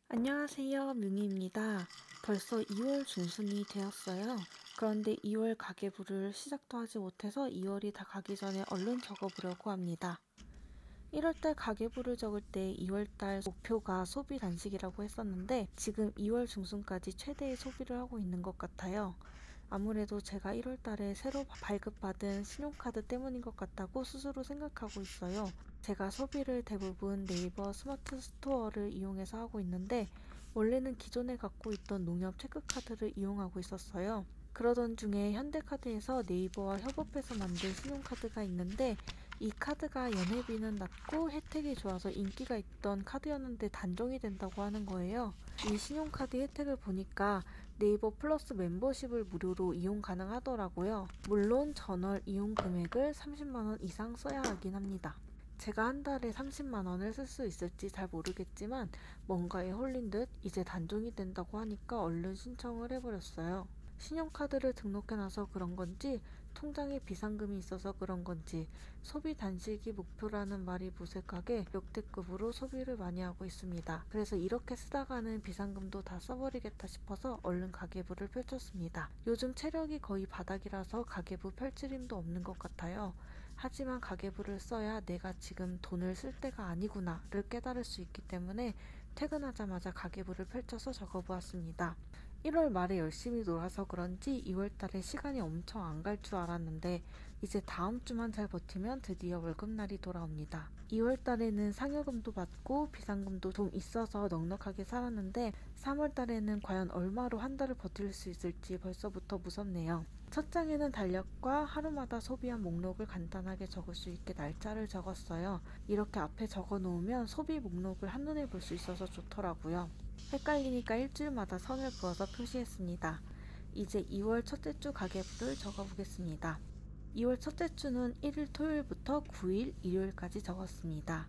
안녕하세요, 뮤니입니다. 벌써 2월 중순이 되었어요. 그런데 2월 가계부를 시작도 하지 못해서 2월이 다 가기 전에 얼른 적어보려고 합니다. 1월달 가계부를 적을 때 2월달 목표가 소비 단식이라고 했었는데 지금 2월 중순까지 최대의 소비를 하고 있는 것 같아요. 아무래도 제가 1월달에 새로 발급받은 신용카드 때문인 것 같다고 스스로 생각하고 있어요. 제가 소비를 대부분 네이버 스마트 스토어를 이용해서 하고 있는데 원래는 기존에 갖고 있던 농협 체크카드를 이용하고 있었어요. 그러던 중에 현대카드에서 네이버와 협업해서 만든 신용카드가 있는데 이 카드가 연회비는 낮고 혜택이 좋아서 인기가 있던 카드였는데 단종이 된다고 하는 거예요. 이 신용카드 혜택을 보니까 네이버 플러스 멤버십을 무료로 이용 가능하더라고요. 물론 전월 이용 금액을 30만원 이상 써야 하긴 합니다. 제가 한 달에 30만원을 쓸 수 있을지 잘 모르겠지만 뭔가에 홀린 듯 이제 단종이 된다고 하니까 얼른 신청을 해버렸어요. 신용카드를 등록해놔서 그런 건지 통장에 비상금이 있어서 그런 건지 소비 단식이 목표라는 말이 무색하게 역대급으로 소비를 많이 하고 있습니다. 그래서 이렇게 쓰다가는 비상금도 다 써버리겠다 싶어서 얼른 가계부를 펼쳤습니다. 요즘 체력이 거의 바닥이라서 가계부 펼칠 힘도 없는 것 같아요. 하지만 가계부를 써야 내가 지금 돈을 쓸 때가 아니구나를 깨달을 수 있기 때문에 퇴근하자마자 가계부를 펼쳐서 적어보았습니다. 1월 말에 열심히 놀아서 그런지 2월달에 시간이 엄청 안 갈 줄 알았는데 이제 다음 주만 잘 버티면 드디어 월급날이 돌아옵니다. 2월달에는 상여금도 받고 비상금도 좀 있어서 넉넉하게 살았는데 3월달에는 과연 얼마로 한 달을 버틸 수 있을지 벌써부터 무섭네요. 첫 장에는 달력과 하루마다 소비한 목록을 간단하게 적을 수 있게 날짜를 적었어요. 이렇게 앞에 적어 놓으면 소비 목록을 한눈에 볼 수 있어서 좋더라고요. 헷갈리니까 일주일마다 선을 그어서 표시했습니다. 이제 2월 첫째 주 가계부를 적어보겠습니다. 2월 첫째 주는 1일 토요일부터 9일 일요일까지 적었습니다.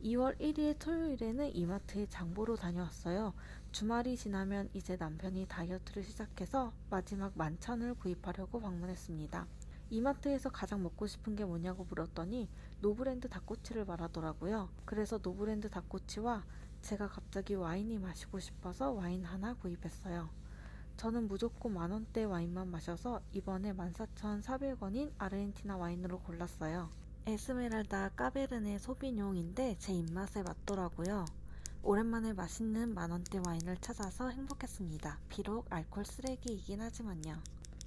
2월 1일 토요일에는 이마트에 장보러 다녀왔어요. 주말이 지나면 이제 남편이 다이어트를 시작해서 마지막 만찬을 구입하려고 방문했습니다. 이마트에서 가장 먹고 싶은 게 뭐냐고 물었더니 노브랜드 닭꼬치를 말하더라고요. 그래서 노브랜드 닭꼬치와 제가 갑자기 와인이 마시고 싶어서 와인 하나 구입했어요. 저는 무조건 만원대 와인만 마셔서 이번에 14,400원인 아르헨티나 와인으로 골랐어요. 에스메랄다 까베르네 소비뇽인데 제 입맛에 맞더라고요. 오랜만에 맛있는 만원대 와인을 찾아서 행복했습니다. 비록 알코올 쓰레기이긴 하지만요.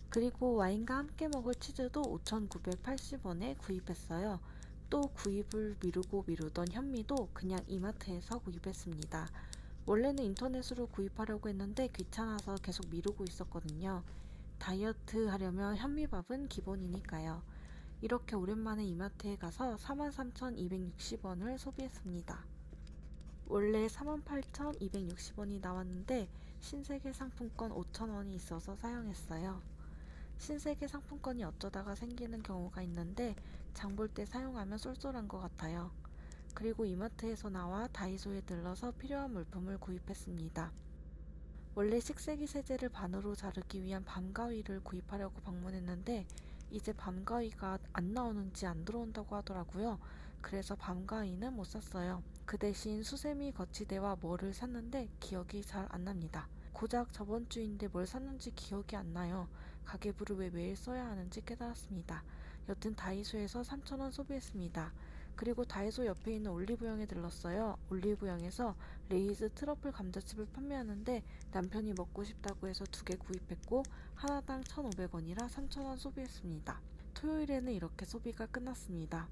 그리고 와인과 함께 먹을 치즈도 5,980원에 구입했어요. 또 구입을 미루고 미루던 현미도 그냥 이마트에서 구입했습니다. 원래는 인터넷으로 구입하려고 했는데 귀찮아서 계속 미루고 있었거든요. 다이어트 하려면 현미밥은 기본이니까요. 이렇게 오랜만에 이마트에 가서 43,260원을 소비했습니다. 원래 48,260원이 나왔는데 신세계 상품권 5,000원이 있어서 사용했어요. 신세계 상품권이 어쩌다가 생기는 경우가 있는데 장볼 때 사용하면 쏠쏠한 것 같아요. 그리고 이마트에서 나와 다이소에 들러서 필요한 물품을 구입했습니다. 원래 식세기 세제를 반으로 자르기 위한 밤가위를 구입하려고 방문했는데 이제 밤가위가 안 나오는지 안 들어온다고 하더라고요. 그래서 밤가위는 못 샀어요. 그 대신 수세미 거치대와 뭐를 샀는데 기억이 잘 안 납니다. 고작 저번 주인데 뭘 샀는지 기억이 안 나요. 가계부를 왜 매일 써야 하는지 깨달았습니다. 여튼 다이소에서 3,000원 소비했습니다. 그리고 다이소 옆에 있는 올리브영에 들렀어요. 올리브영에서 레이즈 트러플 감자칩을 판매하는데 남편이 먹고 싶다고 해서 2개 구입했고 하나당 1,500원이라 3,000원 소비했습니다. 토요일에는 이렇게 소비가 끝났습니다.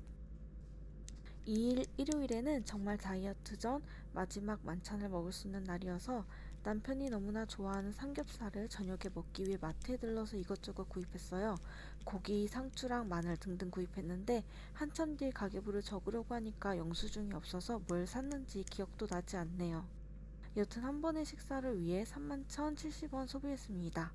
2일 일요일에는 정말 다이어트 전 마지막 만찬을 먹을 수 있는 날이어서 남편이 너무나 좋아하는 삼겹살을 저녁에 먹기 위해 마트에 들러서 이것저것 구입했어요. 고기, 상추랑 마늘 등등 구입했는데 한참 뒤에 가계부를 적으려고 하니까 영수증이 없어서 뭘 샀는지 기억도 나지 않네요. 여튼 한 번의 식사를 위해 31,070원 소비했습니다.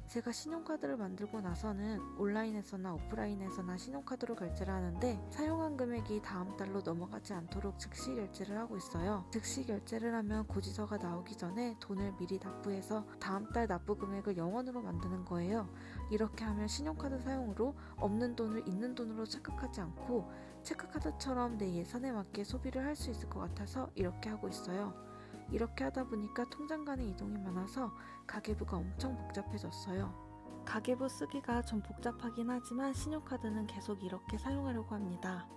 제가 신용카드를 만들고 나서는 온라인에서나 오프라인에서나 신용카드로 결제를 하는데 사용한 금액이 다음 달로 넘어가지 않도록 즉시 결제를 하고 있어요. 즉시 결제를 하면 고지서가 나오기 전에 돈을 미리 납부해서 다음 달 납부 금액을 0원으로 만드는 거예요. 이렇게 하면 신용카드 사용으로 없는 돈을 있는 돈으로 착각하지 않고 체크카드처럼 내 예산에 맞게 소비를 할 수 있을 것 같아서 이렇게 하고 있어요. 이렇게 하다 보니까 통장 간의 이동이 많아서 가계부가 엄청 복잡해졌어요. 가계부 쓰기가 좀 복잡하긴 하지만 신용카드는 계속 이렇게 사용하려고 합니다.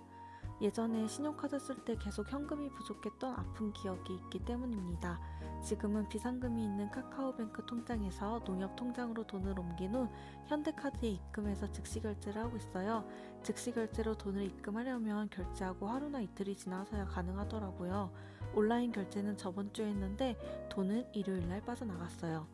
예전에 신용카드 쓸 때 계속 현금이 부족했던 아픈 기억이 있기 때문입니다. 지금은 비상금이 있는 카카오뱅크 통장에서 농협 통장으로 돈을 옮긴 후 현대카드에 입금해서 즉시 결제를 하고 있어요. 즉시 결제로 돈을 입금하려면 결제하고 하루나 이틀이 지나서야 가능하더라고요. 온라인 결제는 저번 주에 했는데 돈은 일요일날 빠져나갔어요.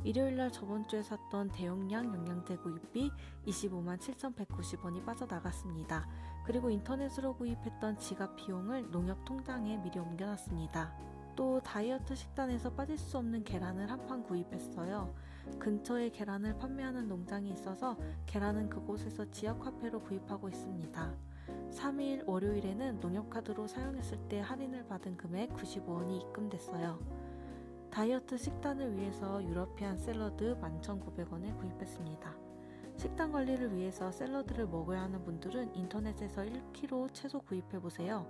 일요일날 저번 주에 샀던 대용량 영양제 구입비 25만 7,190원이 빠져나갔습니다. 그리고 인터넷으로 구입했던 지갑 비용을 농협 통장에 미리 옮겨놨습니다. 또 다이어트 식단에서 빠질 수 없는 계란을 한 판 구입했어요. 근처에 계란을 판매하는 농장이 있어서 계란은 그곳에서 지역화폐로 구입하고 있습니다. 3일 월요일에는 농협카드로 사용했을 때 할인을 받은 금액 95원이 입금됐어요. 다이어트 식단을 위해서 유러피안 샐러드 11,900원에 구입했습니다. 식단 관리를 위해서 샐러드를 먹어야 하는 분들은 인터넷에서 1kg 채소 구입해보세요.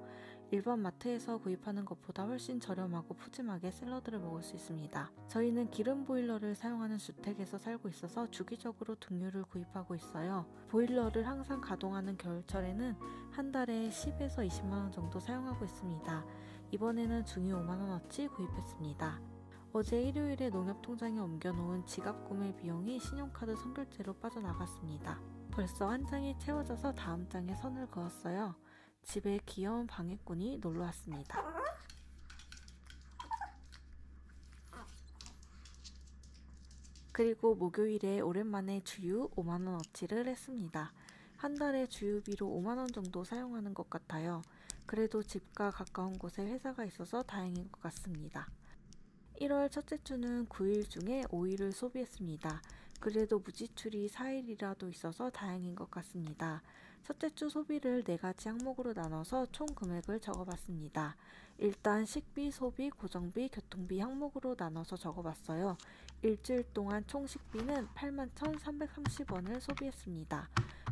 일반 마트에서 구입하는 것보다 훨씬 저렴하고 푸짐하게 샐러드를 먹을 수 있습니다. 저희는 기름 보일러를 사용하는 주택에서 살고 있어서 주기적으로 등유를 구입하고 있어요. 보일러를 항상 가동하는 겨울철에는 한 달에 10에서 20만원 정도 사용하고 있습니다. 이번에는 중유 5만원어치 구입했습니다. 어제 일요일에 농협통장에 옮겨놓은 지갑 구매 비용이 신용카드 선결제로 빠져나갔습니다. 벌써 한 장이 채워져서 다음 장에 선을 그었어요. 집에 귀여운 방해꾼이 놀러왔습니다. 그리고 목요일에 오랜만에 주유 5만원어치를 했습니다. 한 달에 주유비로 5만원 정도 사용하는 것 같아요. 그래도 집과 가까운 곳에 회사가 있어서 다행인 것 같습니다. 1월 첫째 주는 9일 중에 5일을 소비했습니다. 그래도 무지출이 4일이라도 있어서 다행인 것 같습니다. 첫째 주 소비를 4가지 항목으로 나눠서 총 금액을 적어봤습니다. 일단 식비, 소비, 고정비, 교통비 항목으로 나눠서 적어봤어요. 일주일 동안 총 식비는 81,330원을 소비했습니다.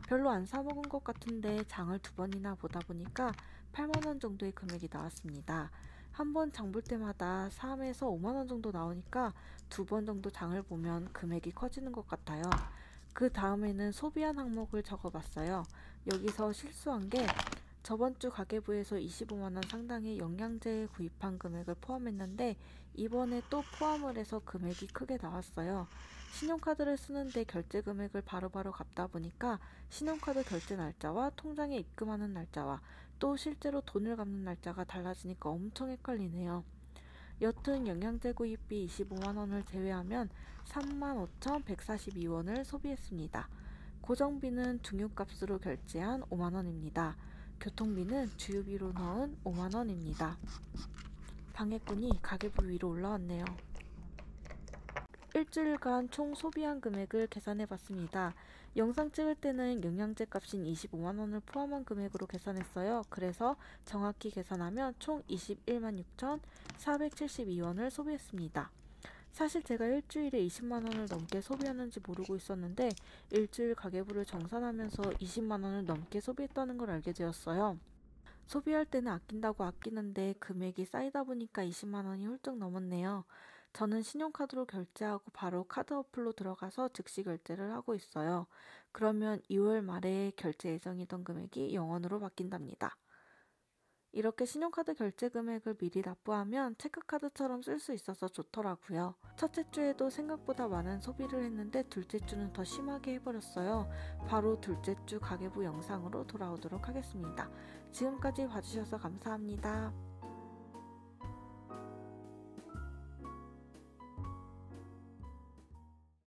별로 안 사먹은 것 같은데 장을 2번이나 보다 보니까 8만원 정도의 금액이 나왔습니다. 한 번 장 볼 때마다 3에서 5만원 정도 나오니까 2번 정도 장을 보면 금액이 커지는 것 같아요. 그 다음에는 소비한 항목을 적어봤어요. 여기서 실수한 게 저번 주 가계부에서 25만원 상당의 영양제 구입한 금액을 포함했는데 이번에 또 포함을 해서 금액이 크게 나왔어요. 신용카드를 쓰는데 결제 금액을 바로바로 갚다 보니까 신용카드 결제 날짜와 통장에 입금하는 날짜와 또 실제로 돈을 갚는 날짜가 달라지니까 엄청 헷갈리네요. 여튼 영양제 구입비 25만원을 제외하면 35,142원을 소비했습니다. 고정비는 등유값으로 결제한 5만원입니다. 교통비는 주유비로 넣은 5만원입니다. 방해꾼이 가계부 위로 올라왔네요. 일주일간 총 소비한 금액을 계산해봤습니다. 영상 찍을 때는 영양제 값인 25만원을 포함한 금액으로 계산했어요. 그래서 정확히 계산하면 총 21만 6,472원을 소비했습니다. 사실 제가 일주일에 20만원을 넘게 소비하는지 모르고 있었는데 일주일 가계부를 정산하면서 20만원을 넘게 소비했다는 걸 알게 되었어요. 소비할 때는 아낀다고 아끼는데 금액이 쌓이다 보니까 20만원이 훌쩍 넘었네요. 저는 신용카드로 결제하고 바로 카드 어플로 들어가서 즉시 결제를 하고 있어요. 그러면 2월 말에 결제 예정이던 금액이 0원으로 바뀐답니다. 이렇게 신용카드 결제 금액을 미리 납부하면 체크카드처럼 쓸 수 있어서 좋더라고요. 첫째 주에도 생각보다 많은 소비를 했는데 둘째 주는 더 심하게 해버렸어요. 바로 둘째 주 가계부 영상으로 돌아오도록 하겠습니다. 지금까지 봐주셔서 감사합니다.